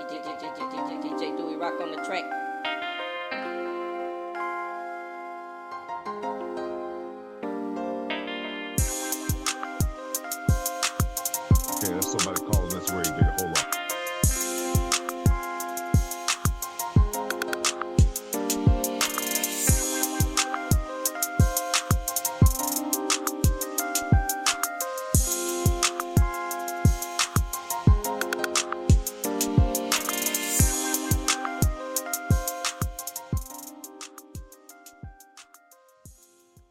DJ Dewey Rock on the track. Okay, that's somebody calling this radio. Hold on.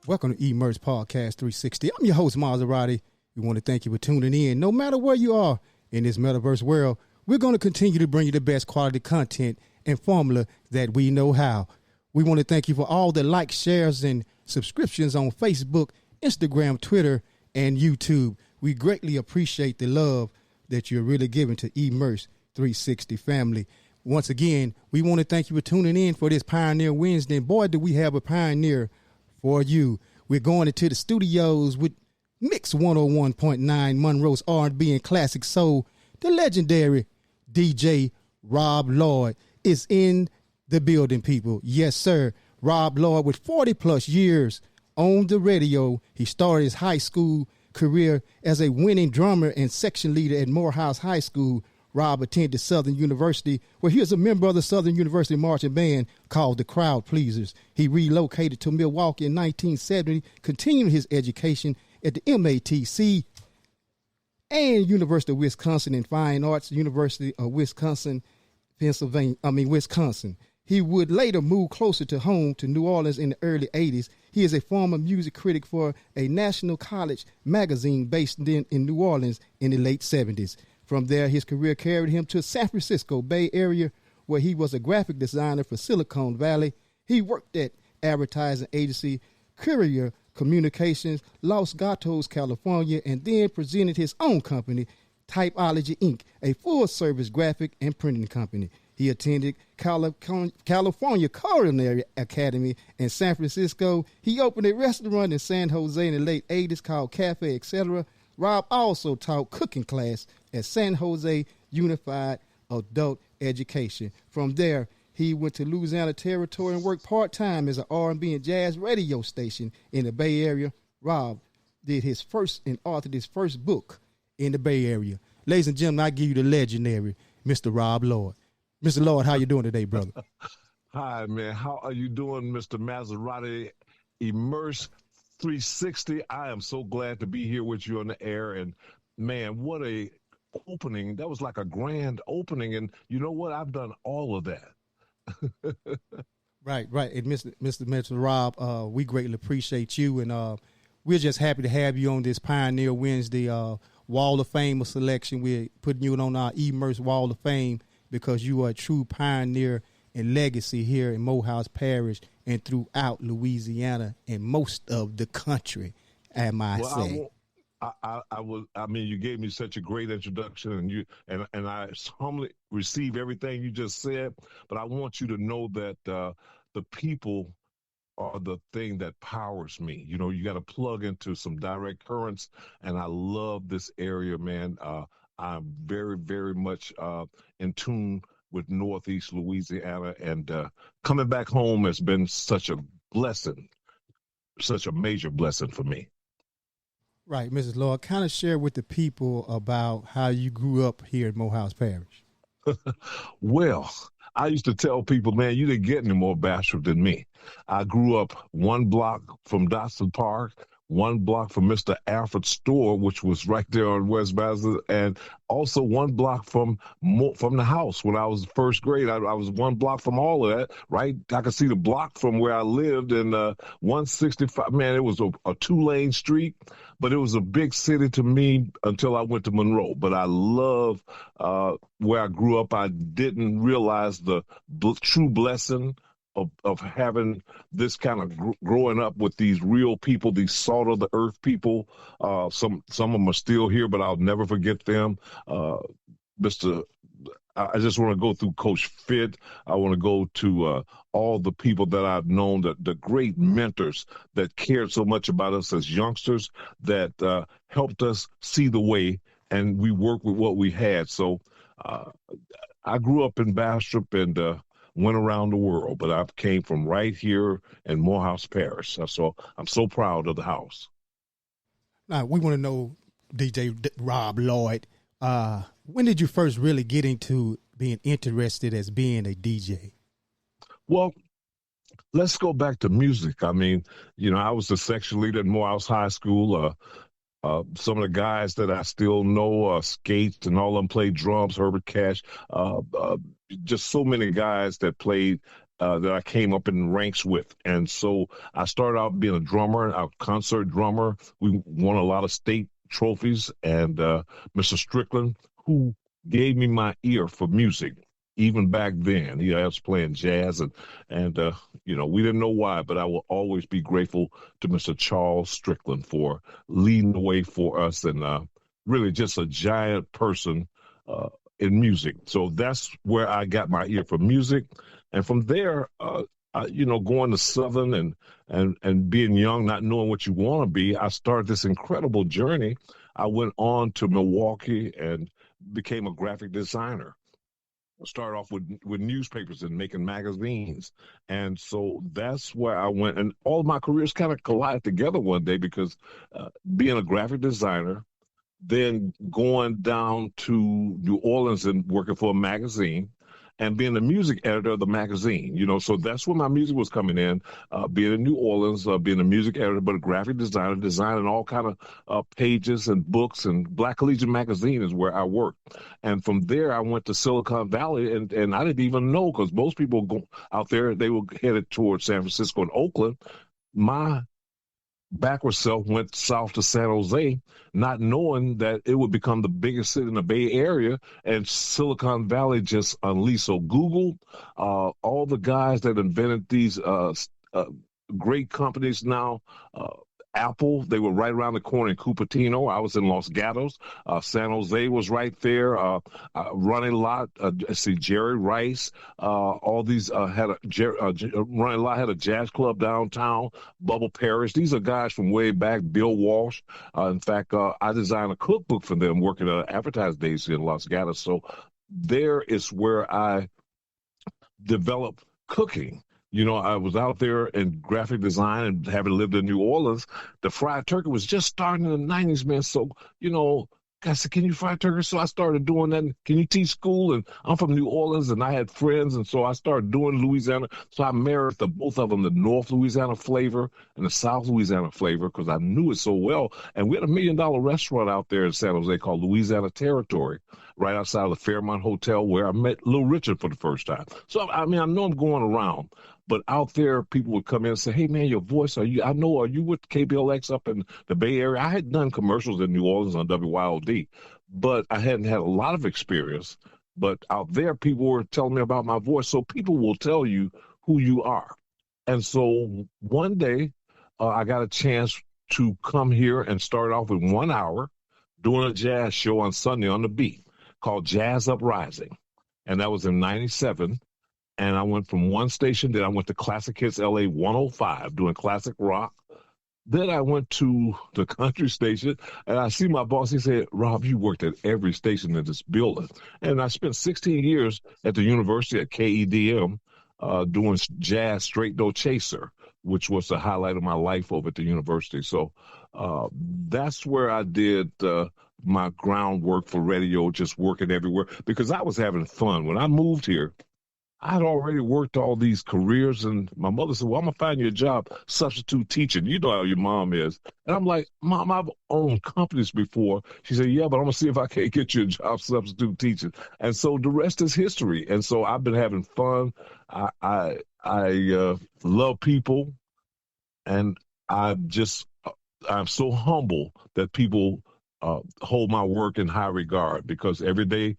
Welcome to Emerge Podcast 360. I'm your host, Maserati. We want to thank you for tuning in. No matter where you are in this metaverse world, we're going to continue to bring you the best quality content and formula that we know how. We want to thank you for all the likes, shares, and subscriptions on Facebook, Instagram, Twitter, and YouTube. We greatly appreciate the love that you're really giving to Emerge 360 family. Once again, we want to thank you for tuning in for this Pioneer Wednesday. And boy, do we have a pioneer for you. We're going into the studios with Mix 101.9 Monroe's R&B and classic soul. The legendary DJ Rob Lloyd is in the building, people. Yes, sir. Rob Lloyd, with 40 plus years on the radio. He started his high school career as a winning drummer and section leader at Morehouse High School. Rob attended Southern University, where he was a member of the Southern University marching band called the Crowd Pleasers. He relocated to Milwaukee in 1970, continuing his education at the MATC and University of Wisconsin in Fine Arts, University of Wisconsin, Wisconsin. He would later move closer to home to New Orleans in the early 80s. He is a former music critic for a national college magazine based in New Orleans in the late 70s. From there, his career carried him to San Francisco Bay Area, where he was a graphic designer for Silicon Valley. He worked at advertising agency Courier Communications, Los Gatos, California, and then presented his own company, Typology Inc., a full-service graphic and printing company. He attended California Culinary Academy in San Francisco. He opened a restaurant in San Jose in the late 80s called Cafe Etc. Rob also taught cooking class at San Jose Unified Adult Education. From there, he went to Louisiana Territory and worked part-time as an R&B and jazz radio station in the Bay Area. Rob did his first and authored his first book in the Bay Area. Ladies and gentlemen, I give you the legendary Mr. Rob Lloyd. Mr. Lloyd, how you doing today, brother? Hi, man. How are you doing, Mr. Maserati? Immerse 360. I am so glad to be here with you on the air. And, man, what a opening. That was like a grand opening. And you know what? I've done all of that. Right. And Mr. Rob, we greatly appreciate you. And we're just happy to have you on this Pioneer Wednesday Wall of Fame selection. We're putting you on our Immerse Wall of Fame because you are a true pioneer and legacy here in Morehouse Parish and throughout Louisiana and most of the country, I might say. I mean, you gave me such a great introduction, and I humbly receive everything you just said. But I want you to know that the people are the thing that powers me. You know, you got to plug into some direct currents, and I love this area, man. I'm very, very much in tune with Northeast Louisiana, and coming back home has been such a blessing, such a major blessing for me. Right, Mrs. Lloyd, kind of share with the people about how you grew up here in Morehouse Parish. Well, I used to tell people, man, you didn't get any more Bastrop than me. I grew up one block from Dotson Park, one block from Mr. Alfred's store, which was right there on West Basin, and also one block from the house. When I was first grade, I was one block from all of that, right? I could see the block from where I lived in 165. Man, it was a two-lane street, but it was a big city to me until I went to Monroe. But I love where I grew up. I didn't realize the true blessing of having this kind of growing up with these real people, these salt of the earth people. Some of them are still here, but I'll never forget them. I just want to go through Coach Fit. I want to go to all the people that I've known, the great mentors that cared so much about us as youngsters, that helped us see the way, and we worked with what we had. So I grew up in Bastrop and went around the world, but I came from right here in Morehouse Parish. So I'm so proud of the house. Now, we want to know, DJ Rob Lloyd, when did you first really get into being interested as being a DJ? Well, let's go back to music. I mean, I was the section leader at Morehouse High School. Some of the guys that I still know, Skates and all of them played drums, Herbert Cash, just so many guys that played that I came up in ranks with. And so I started out being a drummer, a concert drummer. We won a lot of state trophies, and Mr. Strickland, who gave me my ear for music. Even back then, I was playing jazz, and we didn't know why, but I will always be grateful to Mr. Charles Strickland for leading the way for us, and really just a giant person in music. So that's where I got my ear for music, and from there, going to Southern and being young, not knowing what you want to be, I started this incredible journey. I went on to Milwaukee and became a graphic designer. Started off with newspapers and making magazines. And so that's where I went. And all of my careers kind of collided together one day because being a graphic designer, then going down to New Orleans and working for a magazine, and being the music editor of the magazine, so that's where my music was coming in, being in New Orleans, being a music editor, but a graphic designer, designing all kind of pages and books, and Black Collegian Magazine is where I worked. And from there, I went to Silicon Valley, and I didn't even know, because most people go out there, they were headed towards San Francisco and Oakland. My backward self went south to San Jose, not knowing that it would become the biggest city in the Bay Area, and Silicon Valley just unleashed. So Google, all the guys that invented these great companies now, Apple, they were right around the corner in Cupertino. I was in Los Gatos. San Jose was right there. Running Lot, Jerry Rice, all these had Running Lot had a jazz club downtown. Bubble Parish. These are guys from way back. Bill Walsh. In fact, I designed a cookbook for them working at Advertising Days in Los Gatos. So there is where I developed cooking. I was out there in graphic design, and having lived in New Orleans, the fried turkey was just starting in the 90s, man. So, I said, can you fry turkey? So I started doing that. Can you teach school? And I'm from New Orleans, and I had friends, and so I started doing Louisiana. So I married both of them, the North Louisiana flavor and the South Louisiana flavor, because I knew it so well. And we had $1 million restaurant out there in San Jose called Louisiana Territory, right outside of the Fairmont Hotel, where I met Little Richard for the first time. So, I know I'm going around. But out there, people would come in and say, hey, man, your voice, are you with KBLX up in the Bay Area? I had done commercials in New Orleans on WYOD, but I hadn't had a lot of experience. But out there, people were telling me about my voice. So people will tell you who you are. And so one day, I got a chance to come here and start off with 1 hour doing a jazz show on Sunday on the Beat called Jazz Uprising. And that was in 97. And I went from one station, then I went to Classic Hits LA 105 doing classic rock. Then I went to the country station, and I see my boss. He said, Rob, you worked at every station in this building. And I spent 16 years at the university at KEDM doing jazz straight no chaser, which was the highlight of my life over at the university. So that's where I did my groundwork for radio, just working everywhere, because I was having fun. When I moved here, I had already worked all these careers, and my mother said, well, I'm going to find you a job, substitute teaching. You know how your mom is. And I'm like, Mom, I've owned companies before. She said, yeah, but I'm going to see if I can't get you a job substitute teaching. And so the rest is history. And so I've been having fun. I love people, and I'm so humble that people hold my work in high regard, because every day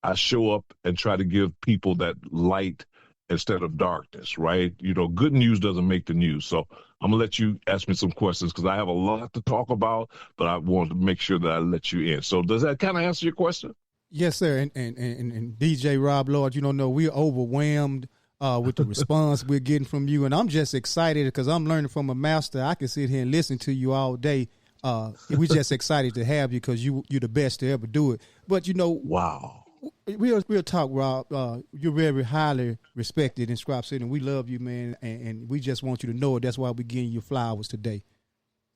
I show up and try to give people that light instead of darkness, right? Good news doesn't make the news. So I'm going to let you ask me some questions, because I have a lot to talk about, but I want to make sure that I let you in. So does that kind of answer your question? Yes, sir. And DJ Rob Lloyd, we're overwhelmed with the response we're getting from you. And I'm just excited because I'm learning from a master. I can sit here and listen to you all day. We're just excited to have you, because you're the best to ever do it. But, wow. We'll talk, Rob. You're very highly respected in Scrap City, and we love you, man. And we just want you to know it. That's why we're giving you flowers today.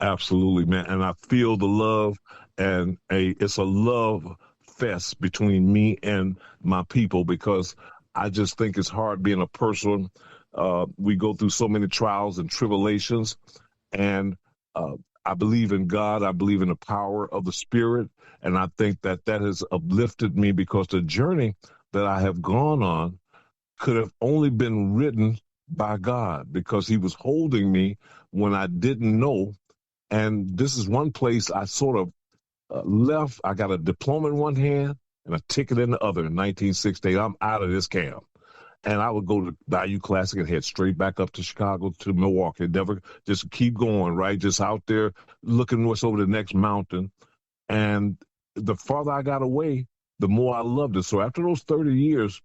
Absolutely, man. And I feel the love, and it's a love fest between me and my people, because I just think it's hard being a person. We go through so many trials and tribulations, and I believe in God. I believe in the power of the Spirit, and I think that has uplifted me, because the journey that I have gone on could have only been written by God, because He was holding me when I didn't know. And this is one place I sort of left. I got a diploma in one hand and a ticket in the other in 1968. I'm out of this camp. And I would go to Bayou Classic and head straight back up to Chicago, to Milwaukee. Never, just keep going, right? Just out there looking what's over the next mountain. And the farther I got away, the more I loved it. So after those 30 years,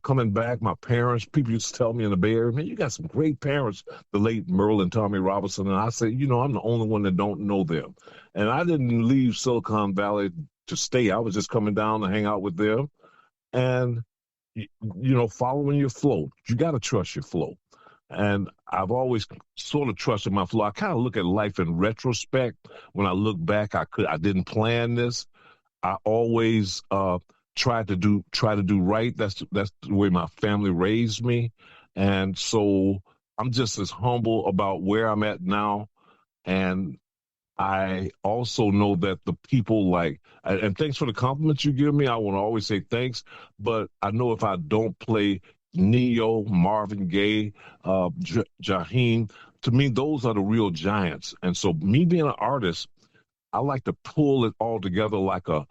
coming back, my parents, people used to tell me in the Bay Area, man, you got some great parents, the late Merle and Tommy Robinson. And I say, I'm the only one that don't know them. And I didn't leave Silicon Valley to stay. I was just coming down to hang out with them. And, following your flow. You got to trust your flow. And I've always sort of trusted my flow. I kind of look at life in retrospect. When I look back, I didn't plan this. I always try to do right. That's the way my family raised me. And so I'm just as humble about where I'm at now. And I also know that the people and thanks for the compliments you give me. I want to always say thanks, but I know if I don't play Neo, Marvin Gaye, Jaheim, to me, those are the real giants. And so me being an artist, I like to pull it all together like a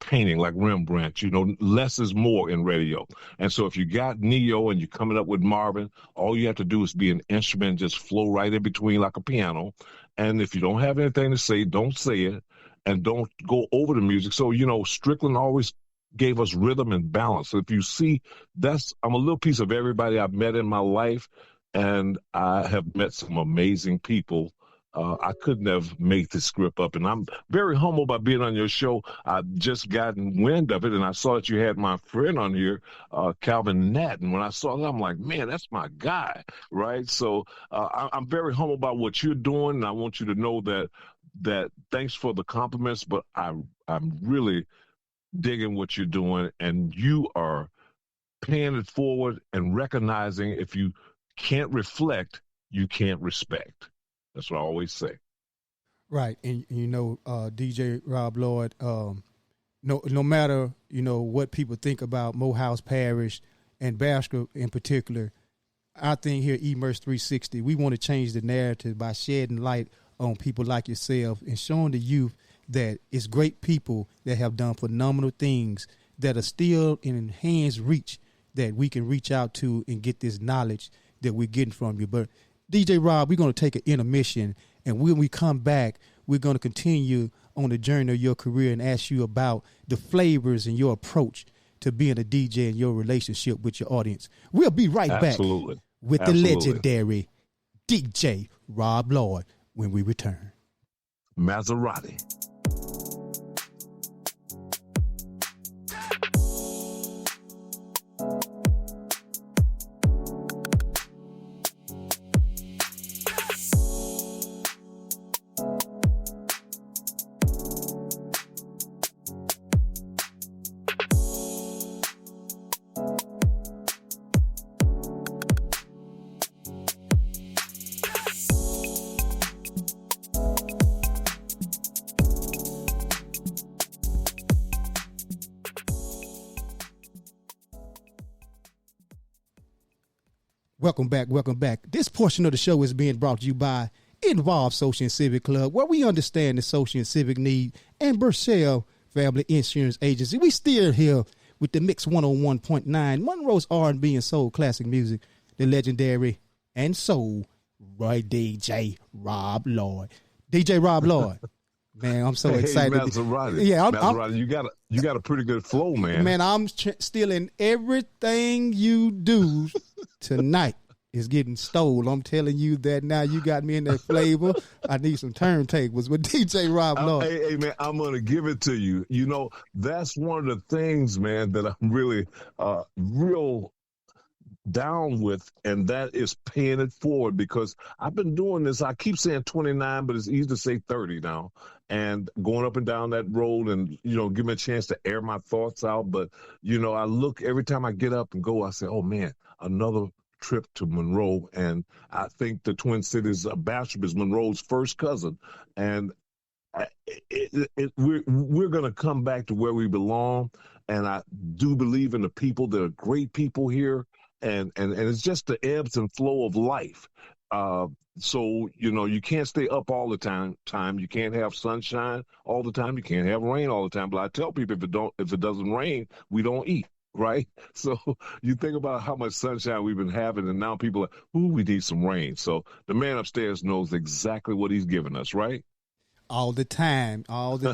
painting, like Rembrandt. Less is more in radio. And so if you got Neo and you're coming up with Marvin, all you have to do is be an instrument and just flow right in between like a piano. And if you don't have anything to say, don't say it, and don't go over the music. So, Strickland always gave us rhythm and balance. So if you see, I'm a little piece of everybody I've met in my life, and I have met some amazing people. I couldn't have made this script up, and I'm very humbled by being on your show. I've just gotten wind of it, and I saw that you had my friend on here, Calvin Nat, and when I saw that, I'm like, man, that's my guy, right? So I'm very humbled about what you're doing, and I want you to know that thanks for the compliments, but I'm really digging what you're doing, and you are paying it forward and recognizing if you can't reflect, you can't respect. That's what I always say. Right. And, DJ Rob Lloyd, no matter, what people think about Morehouse Parish and Bastrop in particular, I think here at Emerge 360, we want to change the narrative by shedding light on people like yourself and showing the youth that it's great people that have done phenomenal things that are still in hands reach that we can reach out to and get this knowledge that we're getting from you. But DJ Rob, we're going to take an intermission, and when we come back, we're going to continue on the journey of your career and ask you about the flavors and your approach to being a DJ and your relationship with your audience. We'll be right back with the legendary DJ Rob Lloyd when we return. Maserati. Welcome back. This portion of the show is being brought to you by Involved Social and Civic Club, where we understand the social and civic need, and Burchell Family Insurance Agency. We still here with the Mix 101.9, Monroe's R&B and soul classic music, the legendary and soul DJ Rob Lloyd. DJ Rob Lloyd. Man, I'm so excited. Maserati. Yeah, Maserati, you got a pretty good flow, man. Man, I'm stealing everything you do tonight. is getting stole. I'm telling you that now. You got me in that flavor. I need some turntables with DJ Rob Lloyd. Hey, man, I'm going to give it to you. You know, that's one of the things, man, that I'm really real down with, and that is paying it forward, because I've been doing this. I keep saying 29, but it's easy to say 30 now, and going up and down that road, and give me a chance to air my thoughts out. But I look every time I get up and go, I say, oh man, another trip to Monroe. And I think the Twin Cities, Bastrop is Monroe's first cousin, and we're going to come back to where we belong. And I do believe in the people. There are great people here. And it's just the ebbs and flow of life. So, you can't stay up all the time. You can't have sunshine all the time. You can't have rain all the time. But I tell people, if it doesn't rain, we don't eat, right? So you think about how much sunshine we've been having, and now people are, we need some rain. So the man upstairs knows exactly what he's giving us, right? All the time. and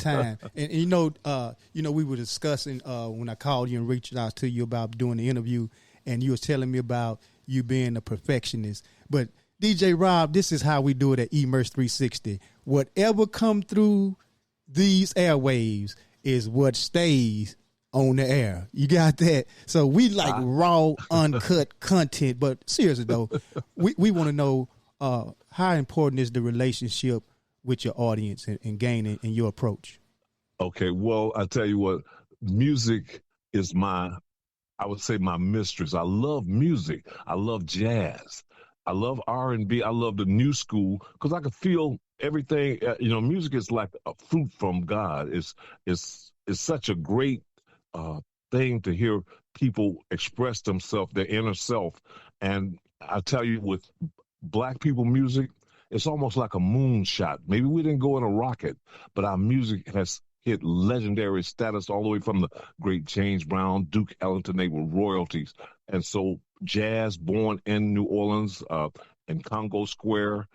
we were discussing when I called you and reached out to you about doing the interview, and you was telling me about you being a perfectionist. But DJ Rob, this is how we do it at Immerse 360. Whatever come through these airwaves is what stays on the air. You got that? So we like raw, uncut content. But seriously though, we want to know how important is the relationship with your audience and gaining in your approach? Okay, well, I tell you what, music is I would say my mistress. I love music. I love jazz. I love R&B. I love the new school, because I can feel everything. Music is like a fruit from God. It's such a great thing to hear people express themselves, their inner self. And I tell you, with Black people music, it's almost like a moonshot. Maybe we didn't go in a rocket, but our music has hit legendary status all the way from the great James Brown, Duke Ellington. They were royalties. And so jazz, born in New Orleans, in Congo Square,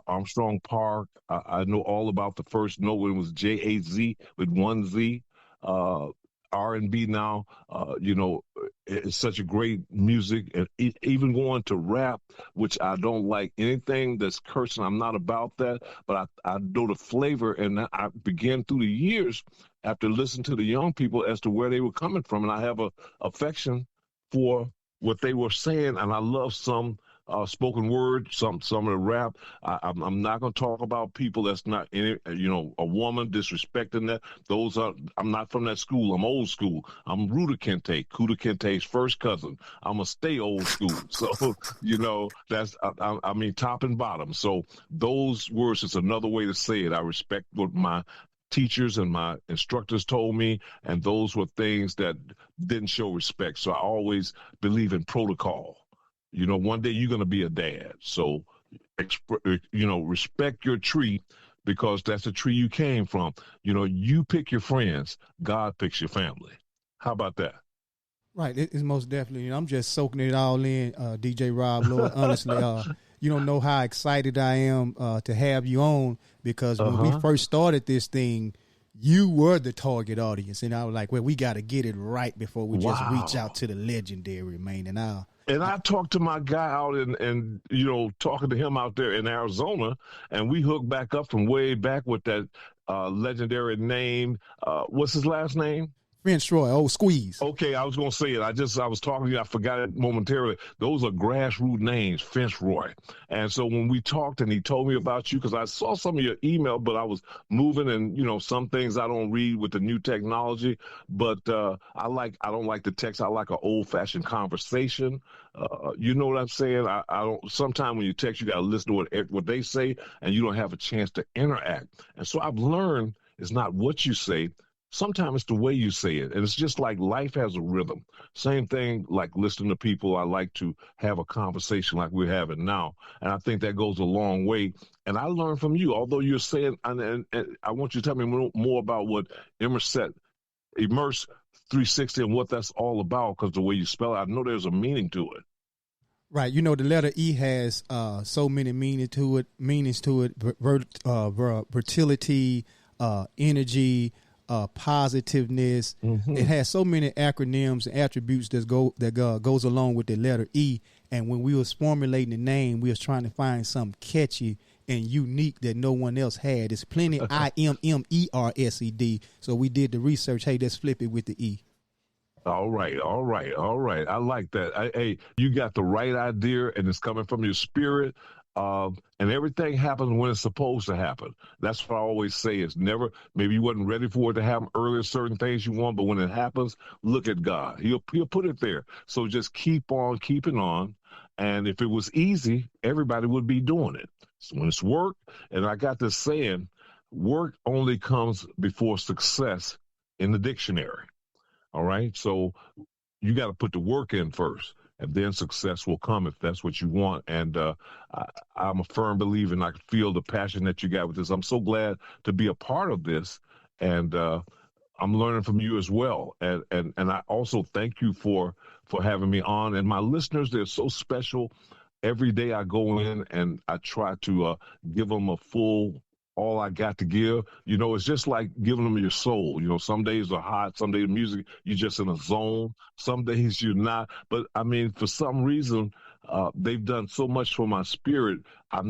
Armstrong Park. I know all about the first note when it was Jaz with one Z. R&B now, it's such a great music. And even going to rap, which I don't like anything that's cursing. I'm not about that, but I know the flavor, and I began through the years after listening to the young people as to where they were coming from. And I have a affection for what they were saying, and I love some spoken word, some of the rap. I'm not going to talk about people that's not in it, a woman disrespecting that. I'm not from that school. I'm old school. I'm Ruta Kente, Kuta Kente's first cousin. I'm going to stay old school. So, that's, top and bottom. So those words is another way to say it. I respect what my teachers and my instructors told me, and those were things that didn't show respect. So I always believe in protocol. One day you're going to be a dad. So, respect your tree, because that's the tree you came from. You pick your friends. God picks your family. How about that? Right. It's most definitely. I'm just soaking it all in, DJ Rob Lloyd. Honestly, you don't know how excited I am to have you on, because when we first started this thing, you were the target audience. And I was like, well, we got to get it right before we just reach out to the legendary, man. And I talked to my guy out and talking to him out there in Arizona, and we hooked back up from way back with that legendary name. What's his last name? Finch Roy, old Squeeze. Okay, I was going to say it. I was talking to you. I forgot it momentarily. Those are grassroots names, Finch Roy. And so when we talked and he told me about you, because I saw some of your email, but I was moving, and, some things I don't read with the new technology. But I don't like the text. I like an old-fashioned conversation. You know what I'm saying? I don't. Sometimes when you text, you got to listen to what they say, and you don't have a chance to interact. And so I've learned it's not what you say. Sometimes it's the way you say it. And it's just like life has a rhythm. Same thing like listening to people. I like to have a conversation like we're having now. And I think that goes a long way. And I learned from you, although you're saying, and I want you to tell me more about what Immerse 360 and what that's all about, because the way you spell it, I know there's a meaning to it. Right. The letter E has so many meanings to it, fertility, energy, positiveness. Mm-hmm. It has so many acronyms and attributes that goes along with the letter E. And when we was formulating the name, we was trying to find something catchy and unique that no one else had. It's plenty IMMERSED. So we did the research. Hey, let's flip it with the E. All right. I like that. Hey, you got the right idea, and it's coming from your spirit. And everything happens when it's supposed to happen. That's what I always say. It's never, maybe you wasn't ready for it to happen earlier, certain things you want, but when it happens, look at God. He'll put it there. So just keep on keeping on. And if it was easy, everybody would be doing it. So when it's work, and I got this saying, work only comes before success in the dictionary. All right. So you got to put the work in first, and then success will come if that's what you want. And I'm a firm believer, and I can feel the passion that you got with this. I'm so glad to be a part of this, and I'm learning from you as well. And I also thank you for having me on. And my listeners, they're so special. Every day I go in and I try to give them a full all I got to give. You know, it's just like giving them your soul. You know, some days are hot, some days music, you're just in a zone. Some days you're not. But I mean, for some reason, they've done so much for my spirit. I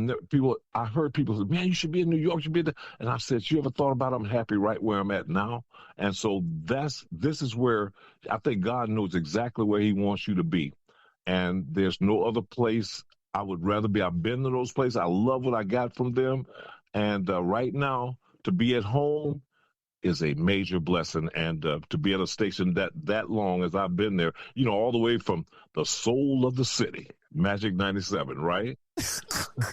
heard people say, man, you should be in New York, you should be there. And I said, you ever thought about I'm happy right where I'm at now? And so this is where I think God knows exactly where he wants you to be. And there's no other place I would rather be. I've been to those places. I love what I got from them. And right now, to be at home is a major blessing. And to be at a station that long as I've been there, you know, all the way from the soul of the city, Magic 97, right?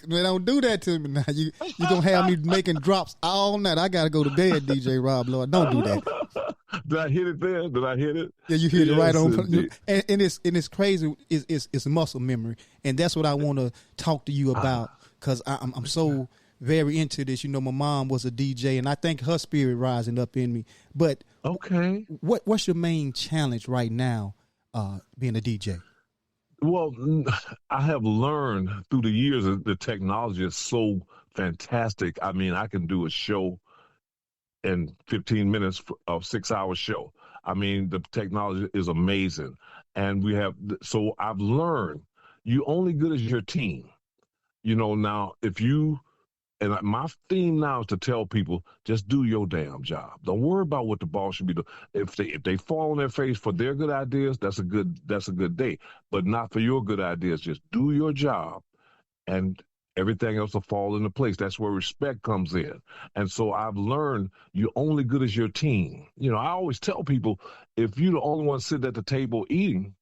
Man, don't do that to me now. You going to have me making drops all night. I got to go to bed, DJ Rob Lloyd. Don't do that. Did I hit it there? Did I hit it? Yeah, you hit it right on. And it's crazy. It's muscle memory. And that's what I want to talk to you about, because I'm so very into this. You know, my mom was a DJ, and I think her spirit rising up in me. But okay, what's your main challenge right now, being a DJ? Well, I have learned through the years that the technology is so fantastic. I mean, I can do a show in 15 minutes, a 6-hour show. I mean, the technology is amazing. And so I've learned you only good as your team. You know, now and my theme now is to tell people, just do your damn job. Don't worry about what the boss should be doing. If they fall on their face for their good ideas, that's a good day. But not for your good ideas. Just do your job, and everything else will fall into place. That's where respect comes in. And so I've learned you're only good as your team. You know, I always tell people, if you're the only one sitting at the table eating,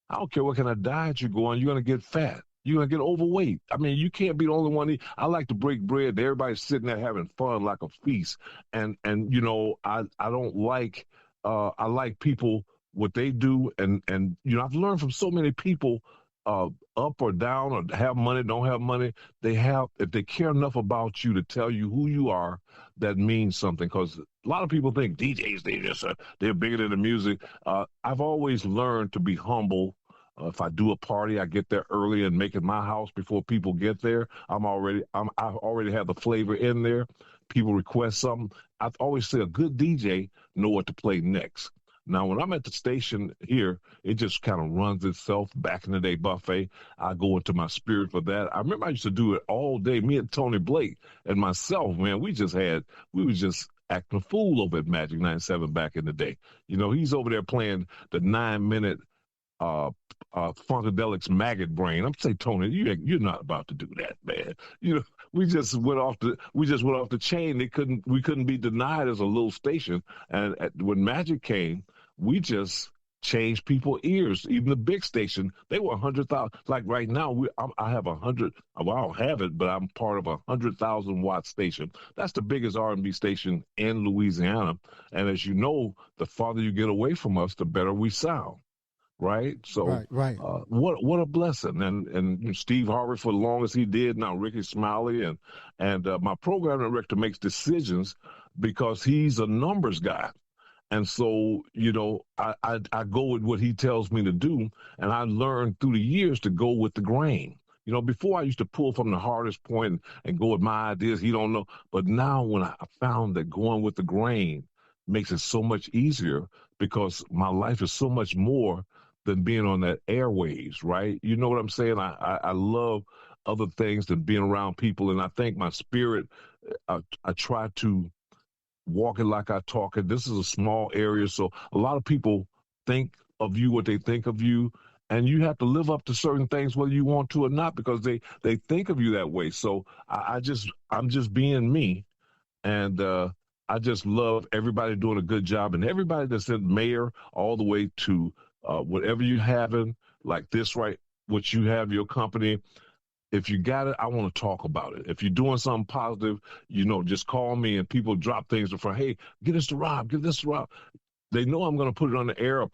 I don't care what kind of diet you go on, you're going to get fat. You're going to get overweight. I mean, you can't be the only one. I like to break bread. Everybody's sitting there having fun like a feast. And you know, I don't like, I like people, what they do. And, you know, I've learned from so many people, up or down or have money, don't have money. If they care enough about you to tell you who you are, that means something. Because a lot of people think DJs, they're bigger than the music. I've always learned to be humble. If I do a party, I get there early and make it my house before people get there. I already have the flavor in there. People request something. I've always say a good DJ know what to play next. Now, when I'm at the station here, it just kind of runs itself. Back in the day, buffet, I go into my spirit for that. I remember I used to do it all day. Me and Tony Blake and myself, man, we was just acting a fool over at Magic 97 back in the day. You know, he's over there playing the 9-minute Funkadelics Maggot Brain. I'm saying, Tony, you're not about to do that, man. You know, we just went off the chain. We couldn't be denied as a little station. And when Magic came, we just changed people's ears. Even the big station, they were 100,000. Like right now, I have 100. Well, I don't have it, but I'm part of 100,000 watt station. That's the biggest R&B station in Louisiana. And as you know, the farther you get away from us, the better we sound. Right. So, right. What a blessing. And Steve Harvey for the longest he did. Now Ricky Smiley and my program director makes decisions because he's a numbers guy. And so, you know, I go with what he tells me to do. And I learned through the years to go with the grain. You know, before I used to pull from the hardest point and go with my ideas. He don't know. But now when I found that going with the grain makes it so much easier because my life is so much more than being on that airwaves, right? You know what I'm saying? I love other things than being around people. And I think my spirit, I try to walk it like I talk it. This is a small area. So a lot of people think of you what they think of you. And you have to live up to certain things whether you want to or not because they think of you that way. So I'm just being me. And I just love everybody doing a good job and everybody that's in mayor all the way to whatever you having like this, right? What you have, your company. If you got it, I want to talk about it. If you're doing something positive, just call me and people drop things in front. Hey, get this to Rob, give this to Rob. They know I'm going to put it on the air. I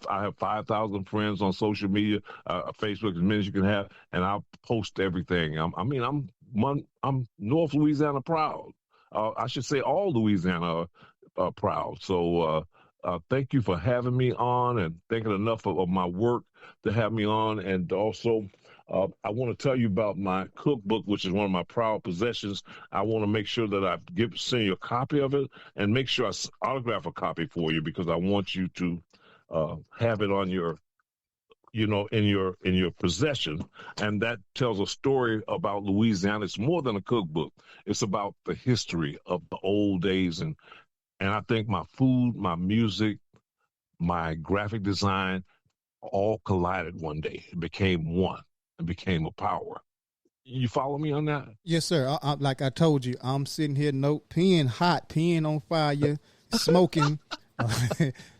I have 5,000 friends on social media, Facebook, as many as you can have, and I'll post everything. I'm North Louisiana proud. I should say all Louisiana proud. So thank you for having me on and thinking enough of my work to have me on. And also, I want to tell you about my cookbook, which is one of my proud possessions. I want to make sure that I send you a copy of it and make sure I autograph a copy for you because I want you to have it on your in your possession. And that tells a story about Louisiana. It's more than a cookbook. It's about the history of the old days. And I think my food, my music, my graphic design all collided one day. It became one and became a power. You follow me on that? Yes, sir. Like I told you, I'm sitting here, pen on fire, smoking.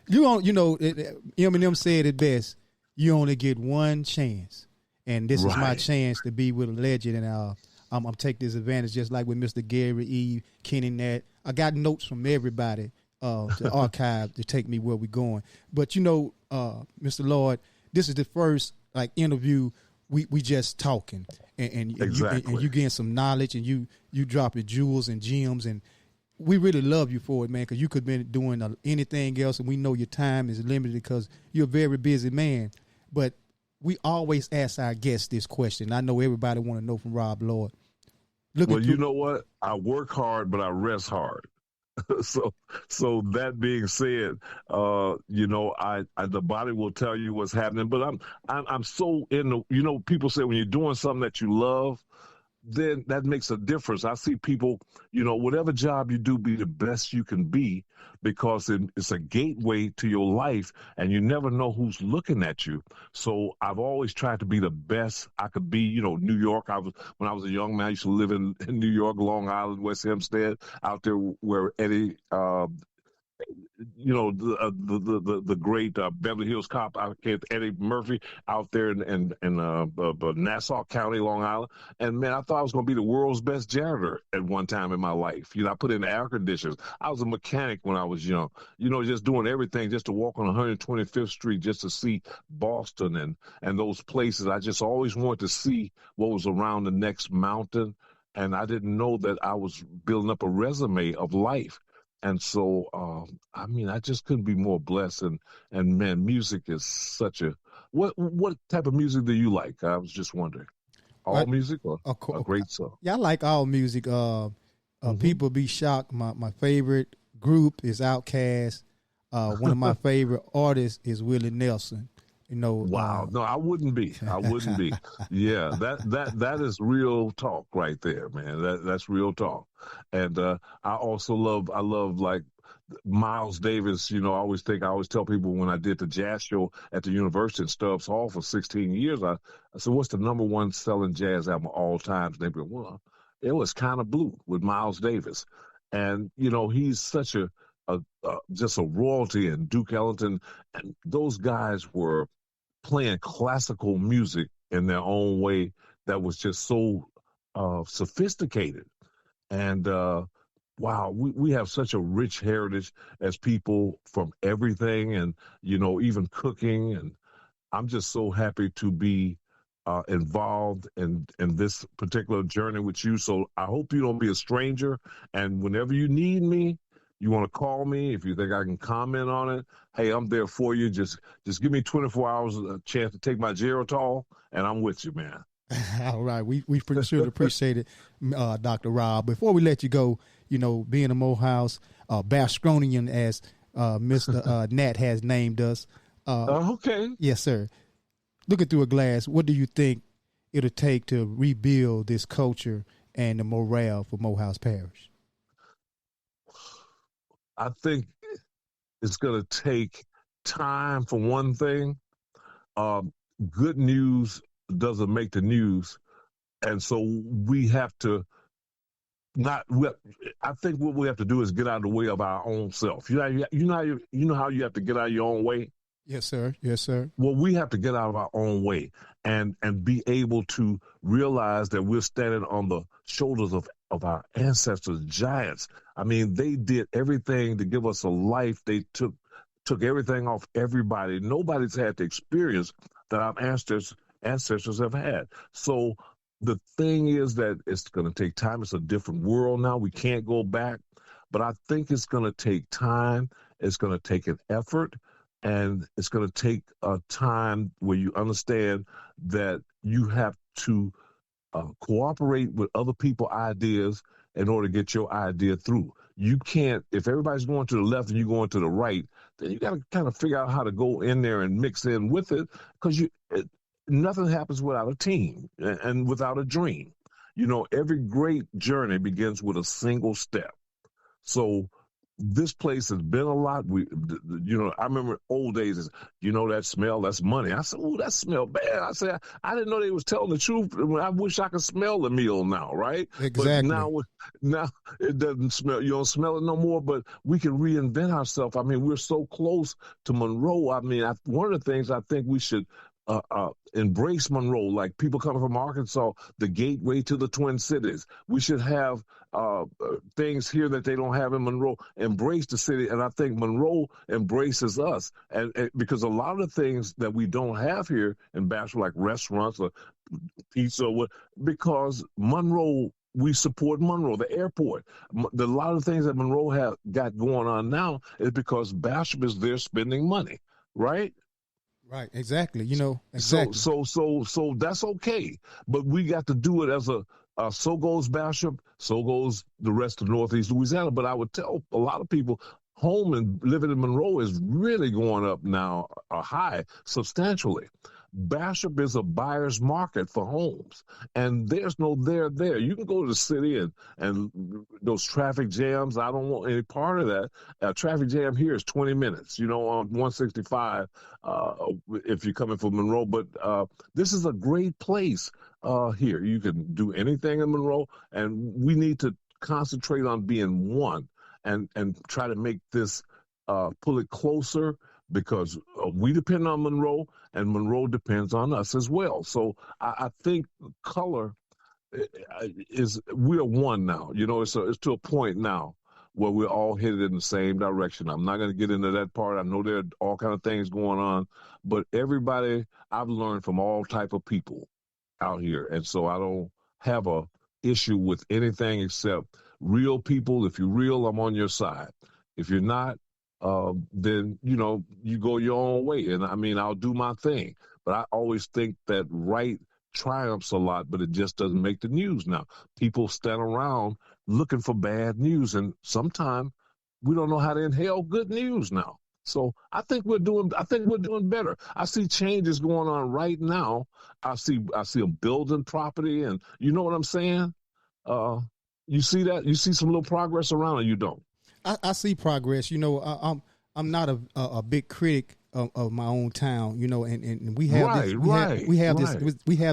Eminem said it best. You only get one chance, and this is my chance to be with a legend. And I'm taking this advantage, just like with Mr. Gary E, Kenny Nat. I got notes from everybody to archive to take me where we're going. But Mr. Lloyd, this is the first interview we just talking, and exactly. you getting some knowledge, and you dropping jewels and gems, and we really love you for it, man, because you could have been doing anything else, and we know your time is limited because you're a very busy man. But we always ask our guests this question. I know everybody want to know from Rob Lloyd. You know what? I work hard, but I rest hard. So that being said, the body will tell you what's happening. But I'm so in the. People say when you're doing something that you love, then that makes a difference. I see people, whatever job you do, be the best you can be because it's a gateway to your life and you never know who's looking at you. So I've always tried to be the best I could be. New York, when I was a young man, I used to live in New York, Long Island, West Hempstead, out there where Eddie, the great Beverly Hills Cop, Eddie Murphy, out there in Nassau County, Long Island. And man, I thought I was going to be the world's best janitor at one time in my life. I put in air conditioners. I was a mechanic when I was young. Just doing everything just to walk on 125th Street just to see Boston and those places. I just always wanted to see what was around the next mountain. And I didn't know that I was building up a resume of life. And so, I just couldn't be more blessed. And man, music is such what type of music do you like? I was just wondering. All music or a great song? Yeah, I like all music. People be shocked. My favorite group is Outkast. One of my favorite artists is Willie Nelson. Wow. No, I wouldn't be. Yeah, that is real talk right there, man. That's real talk. And I love like Miles Davis. I always tell people when I did the jazz show at the University in Stubbs Hall for 16 years, I said, what's the number one selling jazz album of all time? They go, well, it was Kind of Blue with Miles Davis. And, he's such just a royalty, and Duke Ellington, and those guys were playing classical music in their own way that was just so sophisticated. And wow, we have such a rich heritage as people from everything, and even cooking. And I'm just so happy to be involved in this particular journey with you. So I hope you don't be a stranger. And whenever you need me, you want to call me. If you think I can comment on it, hey, I'm there for you. Just give me 24 hours a chance to take my Geritol, and I'm with you, man. All right. We sure appreciate it, Dr. Rob. Before we let you go, being a Morehouse, Bastronian, as Mr. Nat has named us. Okay. Yes, sir. Looking through a glass, what do you think it'll take to rebuild this culture and the morale for Morehouse Parish? I think it's going to take time for one thing. Good news doesn't make the news. And so we have to I think what we have to do is get out of the way of our own self. You know how you have to get out of your own way? Yes, sir. Yes, sir. Well, we have to get out of our own way and be able to realize that we're standing on the shoulders of our ancestors, giants. I mean, they did everything to give us a life. They took everything off everybody. Nobody's had the experience that our ancestors have had. So the thing is that it's going to take time. It's a different world now. We can't go back. But I think it's going to take time. It's going to take an effort. And it's going to take a time where you understand that you have to cooperate with other people's ideas in order to get your idea through. You can't, if everybody's going to the left and you're going to the right, then you got to kind of figure out how to go in there and mix in with it, because nothing happens without a team and without a dream. You know, every great journey begins with a single step. So this place has been a lot. I remember old days, that smell, that's money. I said, oh, that smell bad. I said, I didn't know they was telling the truth. I wish I could smell the meal now, right? Exactly. But now it doesn't smell. You don't smell it no more, but we can reinvent ourselves. I mean, we're so close to Monroe. I mean, one of the things I think we should embrace Monroe, like people coming from Arkansas, the gateway to the Twin Cities. We should have things here that they don't have in Monroe. Embrace the city, and I think Monroe embraces us, and because a lot of the things that we don't have here in Bastrop, like restaurants or pizza, because Monroe. We support Monroe, the airport. A lot of things that Monroe have got going on now is because Bastrop is there spending money, right? Right, exactly. Exactly. So that's okay, but we got to do it as so goes Bastrop, so goes the rest of Northeast Louisiana. But I would tell a lot of people, home and living in Monroe is really going up now, high substantially. Bastrop is a buyer's market for homes, and there's no there. You can go to the city and those traffic jams. I don't want any part of that. A traffic jam here is 20 minutes, on 165 if you're coming from Monroe. But this is a great place here. You can do anything in Monroe, and we need to concentrate on being one and try to make this pull it closer, because we depend on Monroe and Monroe depends on us as well. So I think color we're one now. It's to a point now where we're all headed in the same direction. I'm not going to get into that part. I know there are all kind of things going on, but everybody, I've learned from all type of people out here. And so I don't have a issue with anything except real people. If you're real, I'm on your side. If you're not, then, you go your own way. And I mean, I'll do my thing. But I always think that right triumphs a lot, but it just doesn't make the news now. People stand around looking for bad news, and sometimes we don't know how to inhale good news now. So I think we're doing better. I see changes going on right now. I see them building property, and you know what I'm saying? You see that? You see some little progress around, or you don't? I see progress. I'm not a big critic of my own town. And we have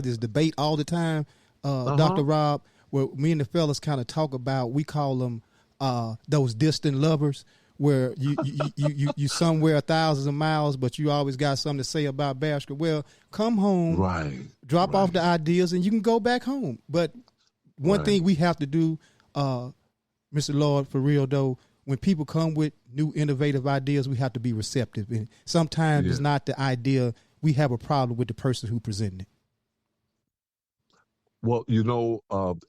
this debate all the time, Dr. Rob, where me and the fellas kind of talk about. We call them those distant lovers, where you somewhere thousands of miles, but you always got something to say about Bastrop. Well, come home, drop off the ideas, and you can go back home. But one thing we have to do, Mr. Lloyd, for real though, when people come with new innovative ideas, we have to be receptive. And sometimes it's not the idea. We have a problem with the person who presented it. Well,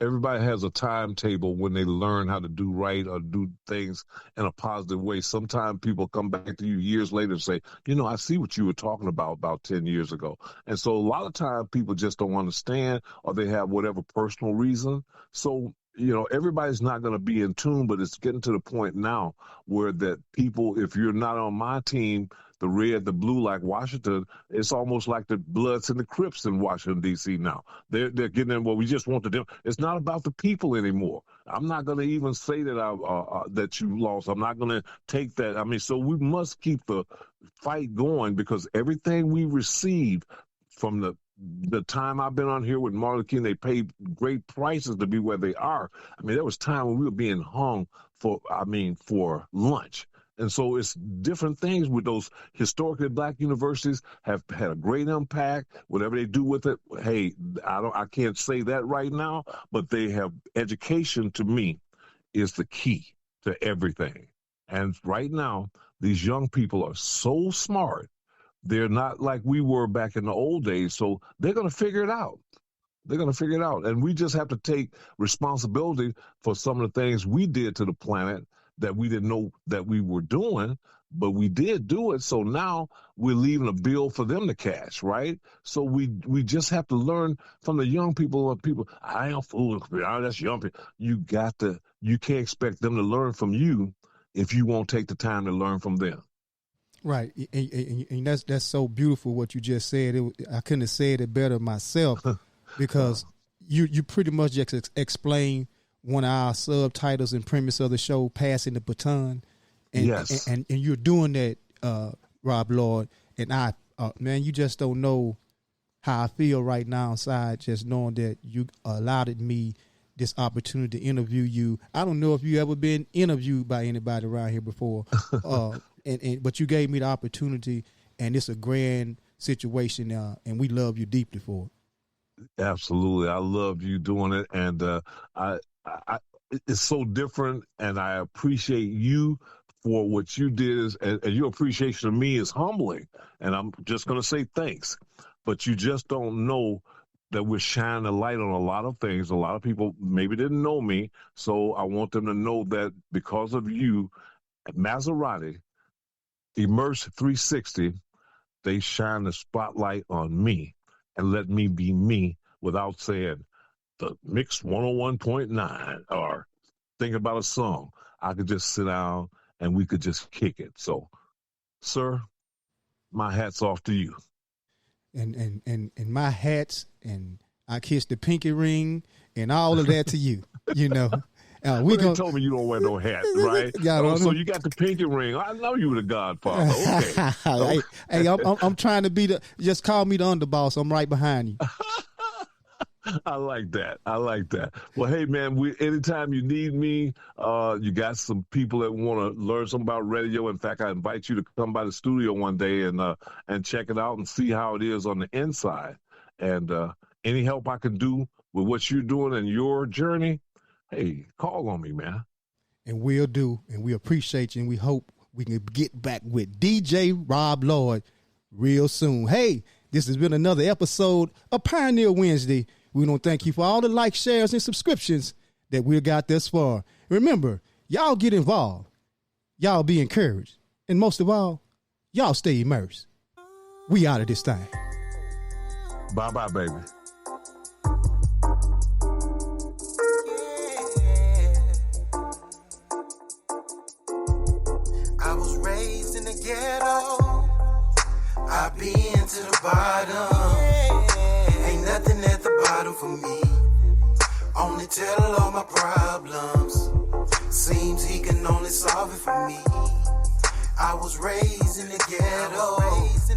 everybody has a timetable when they learn how to do right or do things in a positive way. Sometimes people come back to you years later and say, I see what you were talking about 10 years ago. And so a lot of times people just don't understand, or they have whatever personal reason. So everybody's not going to be in tune, but it's getting to the point now where that people, if you're not on my team, the red, the blue, like Washington, it's almost like the Bloods and the Crips in Washington, D.C. now. They're getting in, well, we just want the It's not about the people anymore. I'm not going to even say that that you lost. I'm not going to take that. I mean, so we must keep the fight going, because everything we receive from the time I've been on here with Martin Luther King, they paid great prices to be where they are. I mean, there was time when we were being hung for lunch. And so it's different things with those historically black universities have had a great impact. Whatever they do with it, hey, I can't say that right now, but they have education. To me, is the key to everything. And right now, these young people are so smart. They're not like we were back in the old days. So they're going to figure it out. They're going to figure it out. And we just have to take responsibility for some of the things we did to the planet that we didn't know that we were doing, but we did do it. So now we're leaving a bill for them to cash, right? So we just have to learn from the young people. I ain't fooling. That's young people. You can't expect them to learn from you if you won't take the time to learn from them. Right, and that's so beautiful what you just said. I couldn't have said it better myself, because you pretty much just explained one of our subtitles and premise of the show, passing the baton. And, yes. And you're doing that, Rob Lloyd. And man, you just don't know how I feel right now inside, just knowing that you allowed me this opportunity to interview you. I don't know if you ever been interviewed by anybody around here before, but you gave me the opportunity, and it's a grand situation, and we love you deeply for it. Absolutely, I love you doing it, and it's so different, and I appreciate you for what you did, and your appreciation of me is humbling, and I'm just going to say thanks. But you just don't know that we're shining a light on a lot of things. A lot of people maybe didn't know me, so I want them to know that because of you, at Maserati, Immerse 360, they shine the spotlight on me and let me be me without saying the Mix 101.9 or think about a song. I could just sit down and we could just kick it. So, sir, my hat's off to you. And my hats, and I kiss the pinky ring and all of that to you. You know, you told me you don't wear no hat, right? So you got the pinky ring. I know you were the Godfather. Okay. Hey, I'm trying to be just call me the underboss. I'm right behind you. I like that. Well, hey, man, anytime you need me, you got some people that want to learn something about radio. In fact, I invite you to come by the studio one day and check it out and see how it is on the inside. And any help I can do with what you're doing in your journey, hey, call on me, man. And we'll do, and we appreciate you, and we hope we can get back with DJ Rob Lloyd real soon. Hey, this has been another episode of Pioneer Wednesday. We want to thank you for all the likes, shares, and subscriptions that we got thus far. Remember, y'all get involved. Y'all be encouraged. And most of all, y'all stay immersed. We out of this thing. Bye-bye, baby. I was raised in the ghetto. I've been to the bottom. Ain't nothing at the bottom for me. Only tell all my problems. Seems he can only solve it for me. I was raised in the ghetto. See,